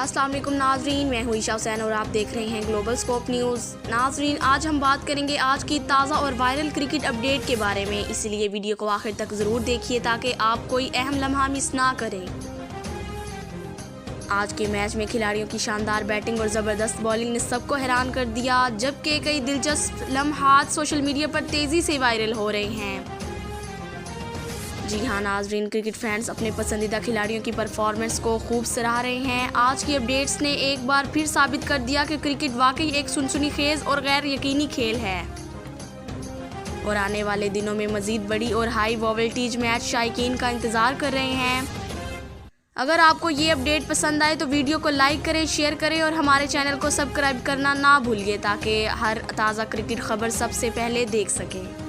अस्सलाम वालेकुम नाजरीन, मैं हूँ ईशा हुसैन और आप देख रहे हैं ग्लोबल स्कोप न्यूज़। नाजरीन, आज हम बात करेंगे आज की ताज़ा और वायरल क्रिकेट अपडेट के बारे में, इसलिए वीडियो को आखिर तक ज़रूर देखिए ताकि आप कोई अहम लम्हा मिस ना करें। आज के मैच में खिलाड़ियों की शानदार बैटिंग और ज़बरदस्त बॉलिंग ने सबको हैरान कर दिया, जबकि कई दिलचस्प लम्हात सोशल मीडिया पर तेज़ी से वायरल हो रहे हैं। जी हाँ नाजरीन, क्रिकेट फैंस अपने पसंदीदा खिलाड़ियों की परफॉर्मेंस को खूब सराह रहे हैं। आज की अपडेट्स ने एक बार फिर साबित कर दिया कि क्रिकेट वाकई एक सनसनीखेज और गैर यकीनी खेल है और आने वाले दिनों में मज़ीद बड़ी और हाई वोल्टेज मैच शायकीन का इंतज़ार कर रहे हैं। अगर आपको ये अपडेट पसंद आए तो वीडियो को लाइक करें, शेयर करें और हमारे चैनल को सब्सक्राइब करना ना भूलिए ताकि हर ताज़ा क्रिकेट खबर सबसे पहले देख सकें।